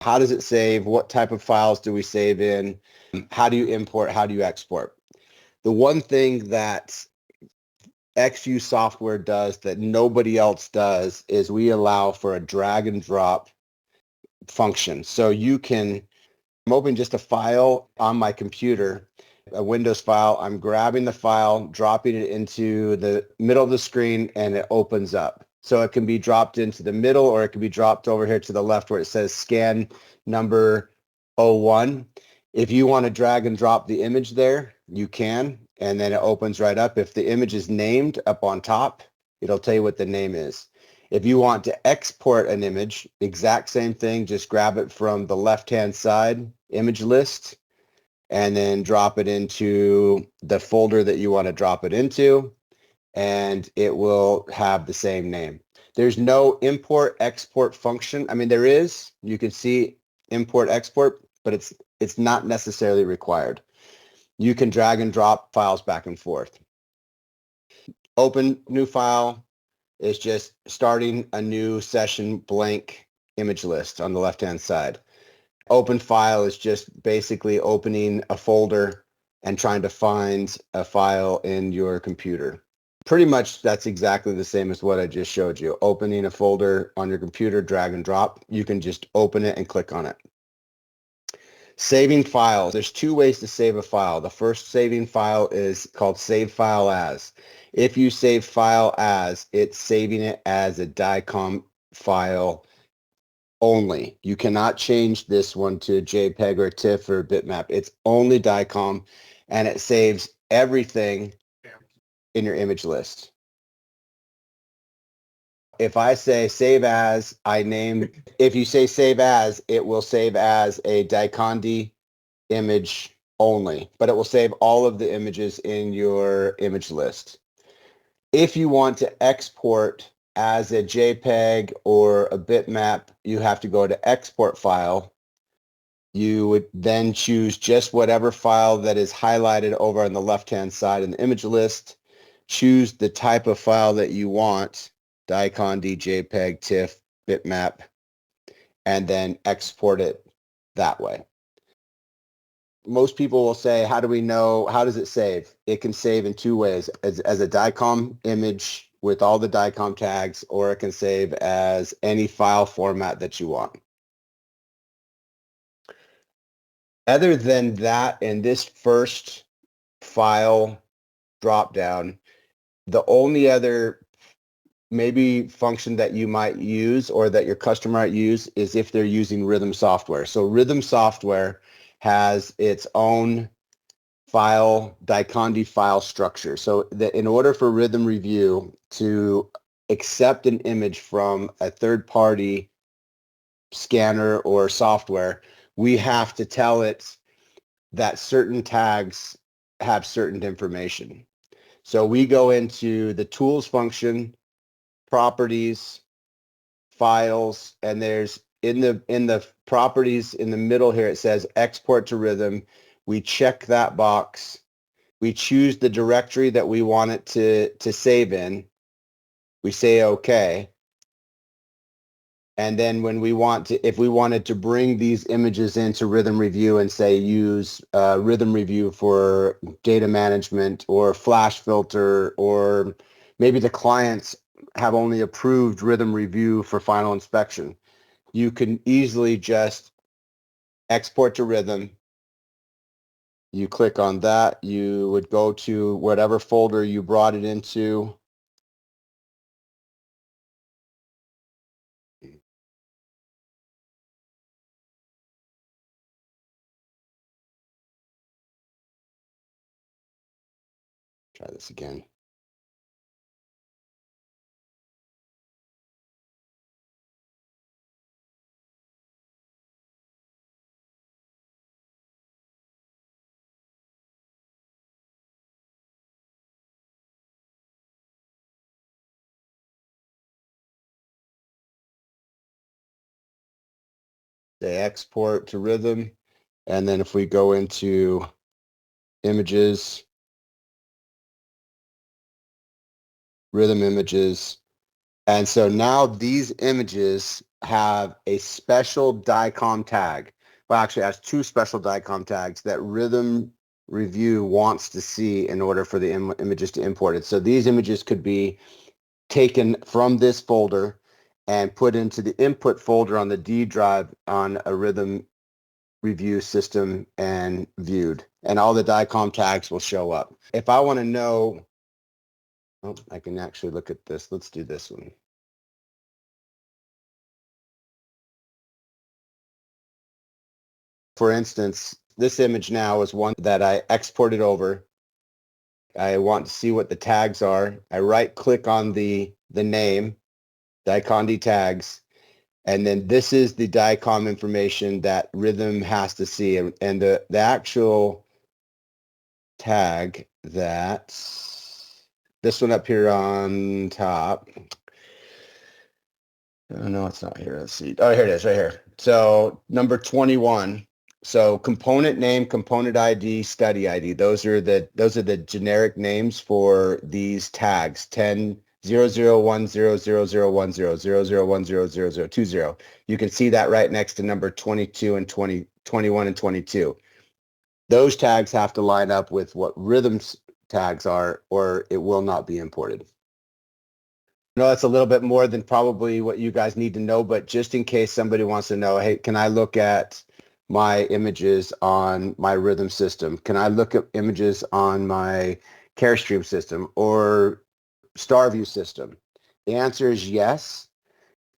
How does it save? What type of files do we save in? How do you import? How do you export? The one thing that XView software does that nobody else does is we allow for a drag and drop function. So you can, I'm opening just a file on my computer, a Windows file. I'm grabbing the file, dropping it into the middle of the screen, and it opens up. So it can be dropped into the middle, or it can be dropped over here to the left where it says scan number 01. If you want to drag and drop the image there, you can, and then it opens right up. If the image is named up on top, it'll tell you what the name is. If you want to export an image, exact same thing, just grab it from the left-hand side image list and then drop it into the folder that you want to drop it into, and it will have the same name. There's no import export function. I mean, there is, you can see import export, but it's not necessarily required. You can drag and drop files back and forth. Open new file is just starting a new session, blank image list on the left-hand side. Open file is just basically opening a folder and trying to find a file in your computer. Pretty much that's exactly the same as what I just showed you. Opening a folder on your computer, drag and drop. You can just open it and click on it. Saving files. There's two ways to save a file. The first saving file is called save file as. If you save file as, it's saving it as a DICOM file only. You cannot change this one to JPEG or TIFF or bitmap. It's only DICOM, and it saves everything in your image list. If I say save as, if you say save as, it will save as a DICONDI image only, but it will save all of the images in your image list. If you want to export as a JPEG or a bitmap, you have to go to export file. You would then choose just whatever file that is highlighted over on the left-hand side in the image list. Choose the type of file that you want, DICONDI, JPEG, TIFF, bitmap, and then export it that way. Most people will say, how do we know, how does it save? It can save in two ways, as a DICOM image with all the DICOM tags, or it can save as any file format that you want. Other than that, in this first file dropdown, the only other maybe function that you might use or that your customer might use is if they're using Rhythm software. So Rhythm software has its own file, DICONDI file structure. So that in order for Rhythm Review to accept an image from a third-party scanner or software, we have to tell it that certain tags have certain information. So we go into the tools function, properties, files, and there's in the properties in the middle here, it says export to Rhythm. We check that box. We choose the directory that we want it to save in. We say okay. And then when we want to, if we wanted to bring these images into Rhythm Review and say use Rhythm Review for data management or flash filter, or maybe the clients have only approved Rhythm Review for final inspection, you can easily just export to Rhythm. You click on that. You would go to whatever folder you brought it into. Try this again. They export to Rhythm. And then if we go into images, Rhythm images. And so now these images have a special DICOM tag. Well, actually, it has two special DICOM tags that Rhythm Review wants to see in order for the images to import it. So these images could be taken from this folder and put into the input folder on the D drive on a Rhythm Review system and viewed. And all the DICOM tags will show up. If I want to know, oh, I can actually look at this. Let's do this one. For instance, this image now is one that I exported over. I want to see what the tags are. I right click on the name, DICOM tags, and then this is the DICOM information that Rhythm has to see. And the actual tag that, this one up here on top. Oh, no, it's not here. Let's see. Oh, here it is right here. So number 21. So component name, component ID, study ID. Those are the generic names for these tags. 10 0010001000100020. You can see that right next to number 22 and 21 and 22. Those tags have to line up with what Rhythm's tags are, or it will not be imported. I know that's a little bit more than probably what you guys need to know, but just in case somebody wants to know, hey, can I look at my images on my Rhythm system? Can I look at images on my Carestream system or StarView system? The answer is yes,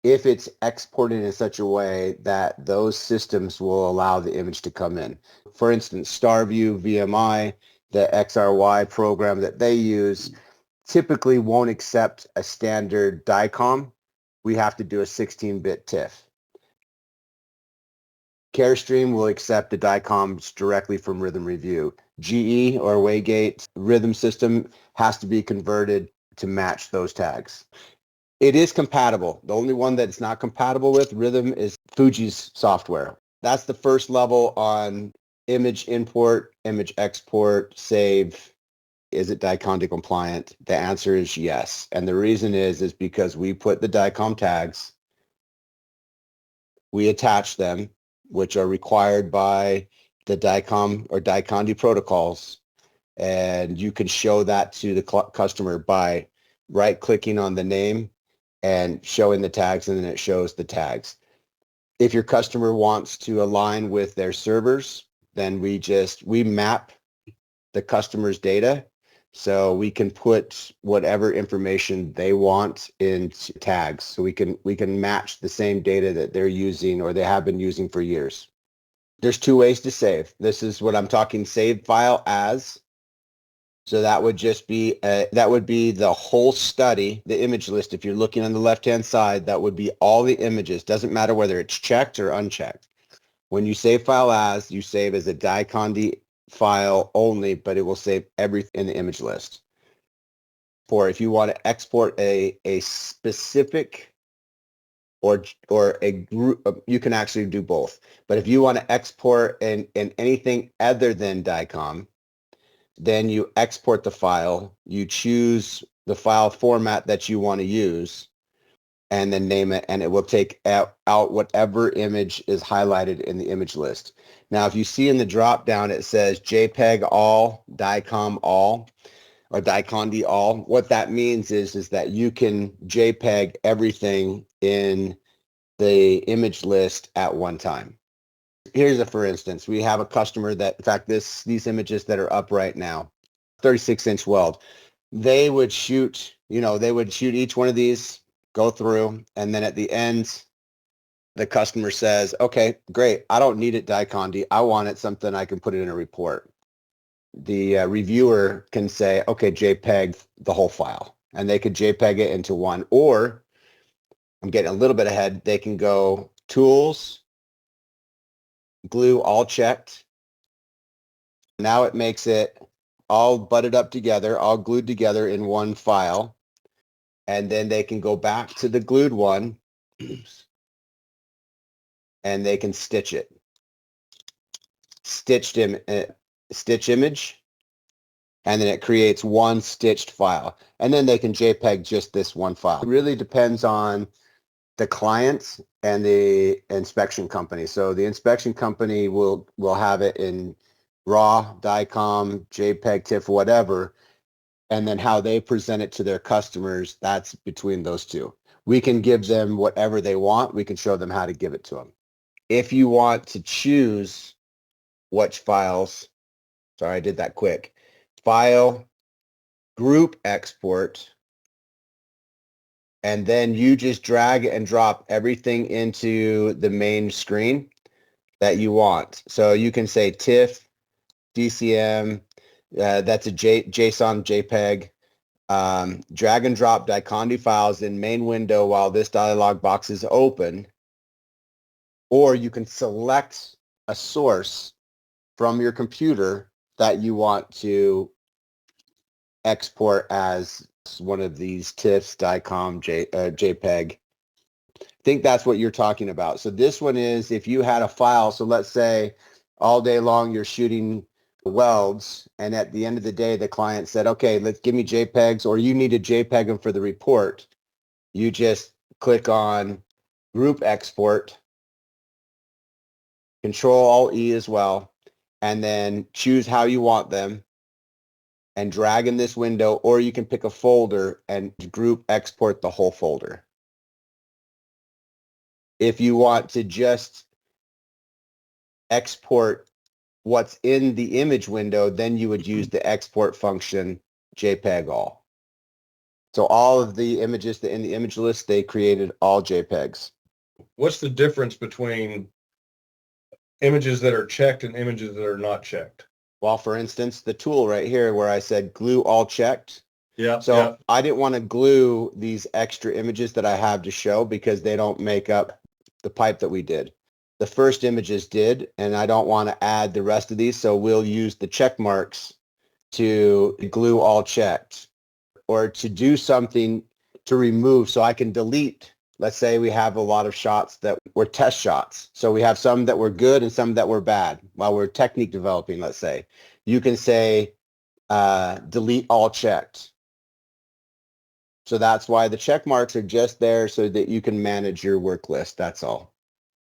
if it's exported in such a way that those systems will allow the image to come in. For instance, StarView VMI, the XRY program that they use, typically won't accept a standard DICOM. We have to do a 16-bit TIFF. Carestream will accept the DICOMs directly from Rhythm Review. GE or Waygate Rhythm system has to be converted to match those tags. It is compatible. The only one that's not compatible with Rhythm is Fuji's software. That's the first level on image import, image export, save. Is it DICOM compliant? The answer is yes. And the reason is because we put the DICOM tags, we attach them, which are required by the DICOM or DICOM protocols. And you can show that to the customer by right-clicking on the name and showing the tags, and then it shows the tags. If your customer wants to align with their servers, then we map the customer's data, so we can put whatever information they want into tags. So we can match the same data that they're using or they have been using for years. There's two ways to save. This is what I'm talking, save file as. So that would just be the whole study, the image list. If you're looking on the left-hand side, that would be all the images. Doesn't matter whether it's checked or unchecked. When you save file as, you save as a DICOM file only, but it will save everything in the image list. Or if you want to export a specific or a group, you can actually do both. But if you want to export in anything other than DICOM, then you export the file, you choose the file format that you want to use, and then name it, and it will take out whatever image is highlighted in the image list. Now, if you see in the drop down, it says JPEG all, DICOM all, or DICOM all. What that means is that you can JPEG everything in the image list at one time. Here's a for instance. We have a customer that, in fact, these images that are up right now, 36-inch weld, they would shoot each one of these, go through, and then at the end, the customer says, okay, great, I don't need it DICOM. I want it something I can put it in a report. The reviewer can say, okay, JPEG the whole file, and they could JPEG it into one, or I'm getting a little bit ahead, they can go tools, glue all checked. Now it makes it all butted up together, all glued together in one file. And then they can go back to the glued one and they can stitch it. Stitch image, and then it creates one stitched file. And then they can JPEG just this one file. It really depends on the client and the inspection company. So the inspection company will have it in RAW, DICOM, JPEG, TIFF, whatever, and then how they present it to their customers, that's between those two. We can give them whatever they want. We can show them how to give it to them. If you want to choose which files, sorry, I did that quick. File, group export, and then you just drag and drop everything into the main screen that you want. So you can say TIFF, DCM, that's a JSON, JPEG, drag and drop Dicondi files in main window while this dialog box is open, or you can select a source from your computer that you want to export as one of these TIFFs, DICOM, JPEG. I think that's what you're talking about. So this one is if you had a file, so let's say all day long you're shooting welds, and at the end of the day, the client said, okay, let's give me JPEGs, or you need to JPEG them for the report. You just click on group export, Control-Alt-E as well, and then choose how you want them and drag in this window, or you can pick a folder and group export the whole folder. If you want to just export what's in the image window, then you would use the export function JPEG all. So all of the images in the image list, they created all JPEGs. What's the difference between images that are checked and images that are not checked? Well, for instance, the tool right here where I said glue all checked. Yeah. So I didn't want to glue these extra images that I have to show because they don't make up the pipe that we did. The first images did, and I don't want to add the rest of these, so we'll use the check marks to glue all checked, or to do something to remove so I can delete. Let's say we have a lot of shots that were test shots. So we have some that were good and some that were bad while we're technique developing, let's say. You can say delete all checked. So that's why the check marks are just there so that you can manage your work list. That's all.